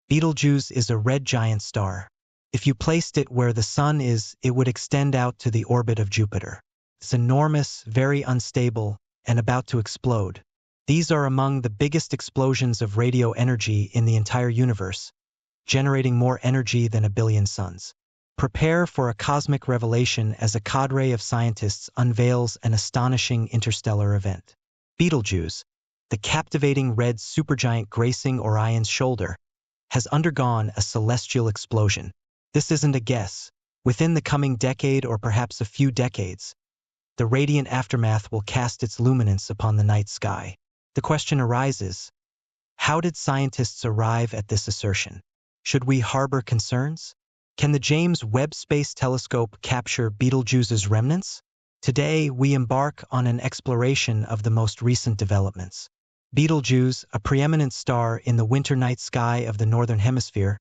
Betelgeuse is a red giant star. If you placed it where the Sun is, it would extend out to the orbit of Jupiter. It's enormous, very unstable, and about to explode. These are among the biggest explosions of radio energy in the entire universe, generating more energy than a billion suns. Prepare for a cosmic revelation as a cadre of scientists unveils an astonishing interstellar event. Betelgeuse, the captivating red supergiant gracing Orion's shoulder, has undergone a celestial explosion. This isn't a guess. Within the coming decade or perhaps a few decades, the radiant aftermath will cast its luminance upon the night sky. The question arises, how did scientists arrive at this assertion? Should we harbor concerns? Can the James Webb Space Telescope capture Betelgeuse's remnants? Today, we embark on an exploration of the most recent developments. Betelgeuse, a preeminent star in the winter night sky of the Northern Hemisphere,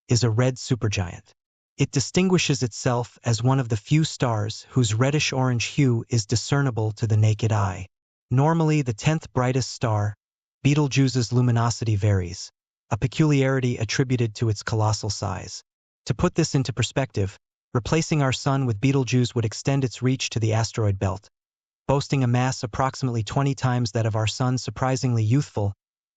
is a red supergiant. It distinguishes itself as one of the few stars whose reddish-orange hue is discernible to the naked eye. Normally the 10th brightest star, Betelgeuse's luminosity varies, a peculiarity attributed to its colossal size. To put this into perspective, replacing our Sun with Betelgeuse would extend its reach to the asteroid belt. Boasting a mass approximately 20 times that of our Sun, surprisingly youthful,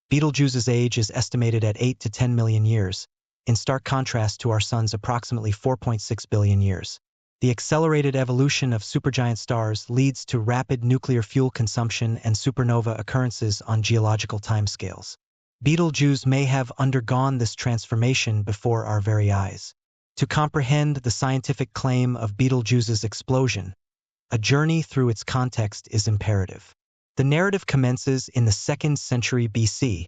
Betelgeuse's age is estimated at 8 to 10 million years, in stark contrast to our Sun's approximately 4.6 billion years. The accelerated evolution of supergiant stars leads to rapid nuclear fuel consumption and supernova occurrences on geological timescales. Betelgeuse may have undergone this transformation before our very eyes. To comprehend the scientific claim of Betelgeuse's explosion, a journey through its context is imperative. The narrative commences in the 2nd century BC,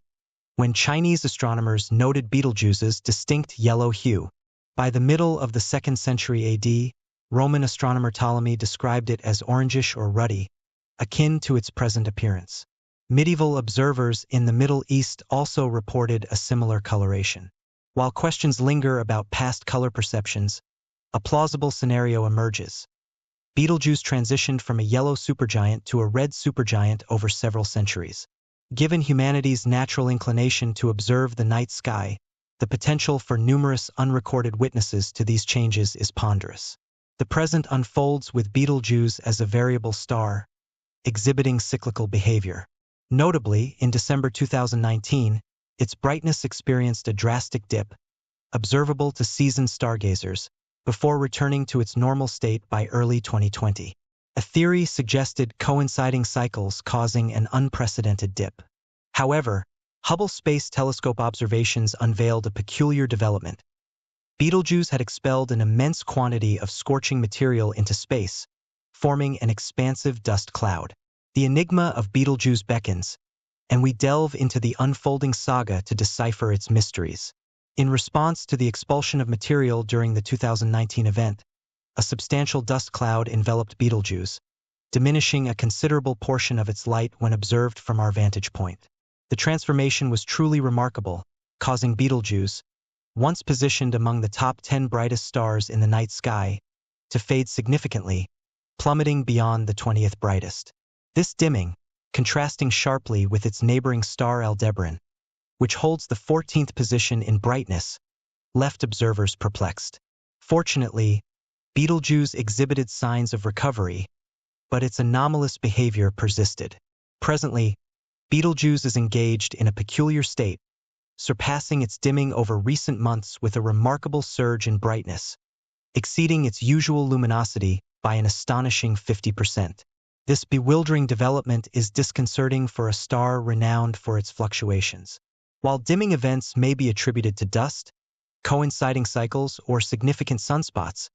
when Chinese astronomers noted Betelgeuse's distinct yellow hue. By the middle of the 2nd century AD, Roman astronomer Ptolemy described it as orangish or ruddy, akin to its present appearance. Medieval observers in the Middle East also reported a similar coloration. While questions linger about past color perceptions, a plausible scenario emerges. Betelgeuse transitioned from a yellow supergiant to a red supergiant over several centuries. Given humanity's natural inclination to observe the night sky, the potential for numerous unrecorded witnesses to these changes is ponderous. The present unfolds with Betelgeuse as a variable star, exhibiting cyclical behavior. Notably, in December 2019, its brightness experienced a drastic dip, observable to seasoned stargazers, before returning to its normal state by early 2020. A theory suggested coinciding cycles causing an unprecedented dip. However, Hubble Space Telescope observations unveiled a peculiar development. Betelgeuse had expelled an immense quantity of scorching material into space, forming an expansive dust cloud. The enigma of Betelgeuse beckons, and we delve into the unfolding saga to decipher its mysteries. In response to the expulsion of material during the 2019 event, a substantial dust cloud enveloped Betelgeuse, diminishing a considerable portion of its light when observed from our vantage point. The transformation was truly remarkable, causing Betelgeuse, once positioned among the top 10 brightest stars in the night sky, to fade significantly, plummeting beyond the 20th brightest. This dimming, contrasting sharply with its neighboring star Aldebaran, which holds the 14th position in brightness, left observers perplexed. Fortunately, Betelgeuse exhibited signs of recovery, but its anomalous behavior persisted. Presently, Betelgeuse is engaged in a peculiar state, surpassing its dimming over recent months with a remarkable surge in brightness, exceeding its usual luminosity by an astonishing 50%. This bewildering development is disconcerting for a star renowned for its fluctuations. While dimming events may be attributed to dust, coinciding cycles, or significant sunspots,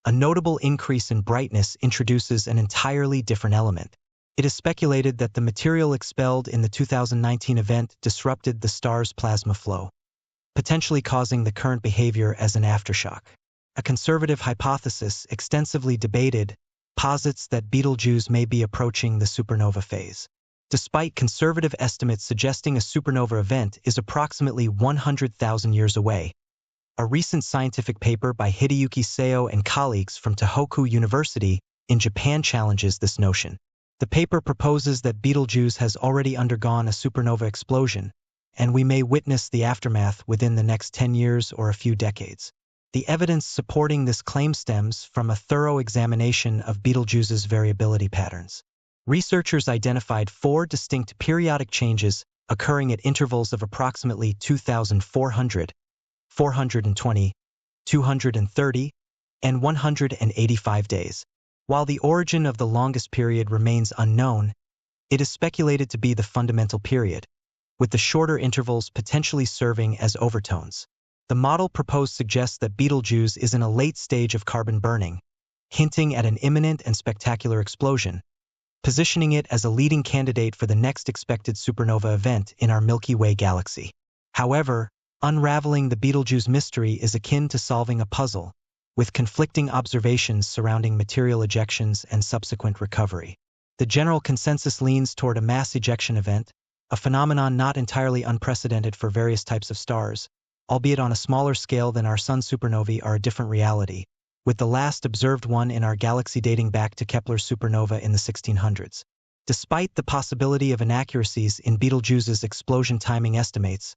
a notable increase in brightness introduces an entirely different element. It is speculated that the material expelled in the 2019 event disrupted the star's plasma flow, potentially causing the current behavior as an aftershock. A conservative hypothesis extensively debated posits that Betelgeuse may be approaching the supernova phase. Despite conservative estimates suggesting a supernova event is approximately 100,000 years away, a recent scientific paper by Hideyuki Seo and colleagues from Tohoku University in Japan challenges this notion. The paper proposes that Betelgeuse has already undergone a supernova explosion, and we may witness the aftermath within the next 10 years or a few decades. The evidence supporting this claim stems from a thorough examination of Betelgeuse's variability patterns. Researchers identified 4 distinct periodic changes occurring at intervals of approximately 2,400, 420, 230, and 185 days. While the origin of the longest period remains unknown, it is speculated to be the fundamental period, with the shorter intervals potentially serving as overtones. The model proposed suggests that Betelgeuse is in a late stage of carbon burning, hinting at an imminent and spectacular explosion, positioning it as a leading candidate for the next expected supernova event in our Milky Way galaxy. However, unraveling the Betelgeuse mystery is akin to solving a puzzle, with conflicting observations surrounding material ejections and subsequent recovery. The general consensus leans toward a mass ejection event, a phenomenon not entirely unprecedented for various types of stars, albeit on a smaller scale than our Sun supernovae are a different reality, with the last observed one in our galaxy dating back to Kepler's supernova in the 1600s. Despite the possibility of inaccuracies in Betelgeuse's explosion timing estimates,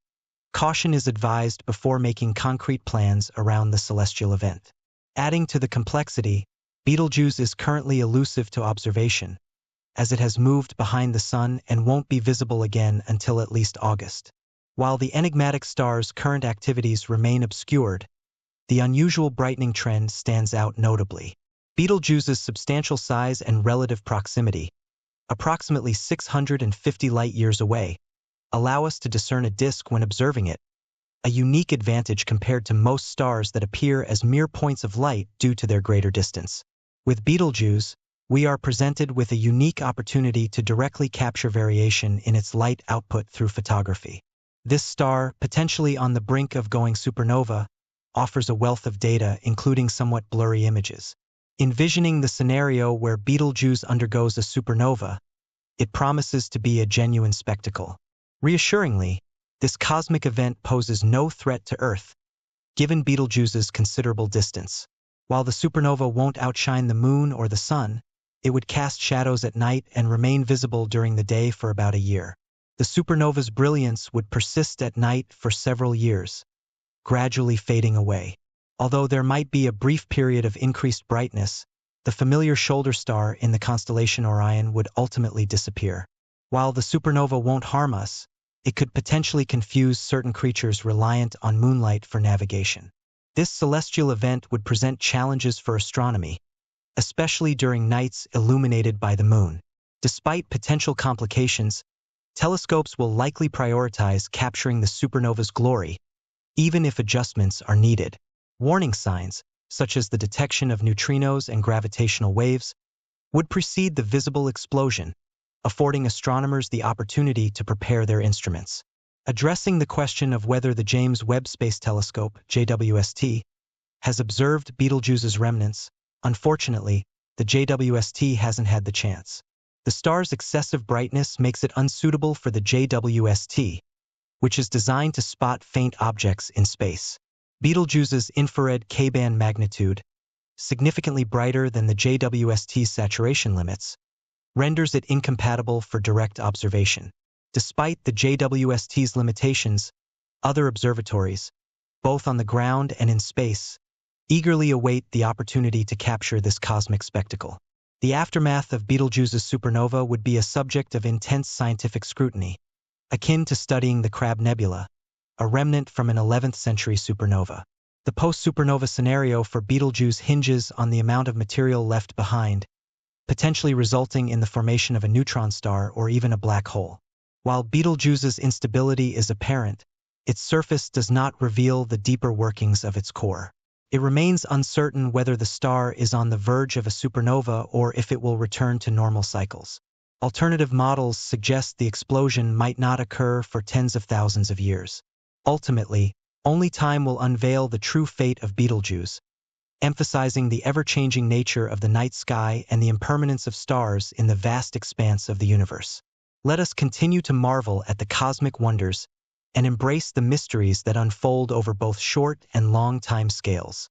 caution is advised before making concrete plans around the celestial event. Adding to the complexity, Betelgeuse is currently elusive to observation, as it has moved behind the Sun and won't be visible again until at least August. While the enigmatic star's current activities remain obscured, the unusual brightening trend stands out notably. Betelgeuse's substantial size and relative proximity, approximately 650 light-years away, allow us to discern a disk when observing it, a unique advantage compared to most stars that appear as mere points of light due to their greater distance. With Betelgeuse, we are presented with a unique opportunity to directly capture variation in its light output through photography. This star, potentially on the brink of going supernova, offers a wealth of data, including somewhat blurry images. Envisioning the scenario where Betelgeuse undergoes a supernova, it promises to be a genuine spectacle. Reassuringly, this cosmic event poses no threat to Earth, given Betelgeuse's considerable distance. While the supernova won't outshine the Moon or the Sun, it would cast shadows at night and remain visible during the day for about a year. The supernova's brilliance would persist at night for several years, gradually fading away. Although there might be a brief period of increased brightness, the familiar shoulder star in the constellation Orion would ultimately disappear. While the supernova won't harm us, it could potentially confuse certain creatures reliant on moonlight for navigation. This celestial event would present challenges for astronomy, especially during nights illuminated by the moon. Despite potential complications, telescopes will likely prioritize capturing the supernova's glory, even if adjustments are needed. Warning signs, such as the detection of neutrinos and gravitational waves, would precede the visible explosion, affording astronomers the opportunity to prepare their instruments. Addressing the question of whether the James Webb Space Telescope, JWST, has observed Betelgeuse's remnants, unfortunately, the JWST hasn't had the chance. The star's excessive brightness makes it unsuitable for the JWST, which is designed to spot faint objects in space. Betelgeuse's infrared K-band magnitude, significantly brighter than the JWST's saturation limits, renders it incompatible for direct observation. Despite the JWST's limitations, other observatories, both on the ground and in space, eagerly await the opportunity to capture this cosmic spectacle. The aftermath of Betelgeuse's supernova would be a subject of intense scientific scrutiny, akin to studying the Crab Nebula, a remnant from an 11th-century supernova. The post-supernova scenario for Betelgeuse hinges on the amount of material left behind, potentially resulting in the formation of a neutron star or even a black hole. While Betelgeuse's instability is apparent, its surface does not reveal the deeper workings of its core. It remains uncertain whether the star is on the verge of a supernova or if it will return to normal cycles. Alternative models suggest the explosion might not occur for tens of thousands of years. Ultimately, only time will unveil the true fate of Betelgeuse, emphasizing the ever-changing nature of the night sky and the impermanence of stars in the vast expanse of the universe. Let us continue to marvel at the cosmic wonders and embrace the mysteries that unfold over both short and long time scales.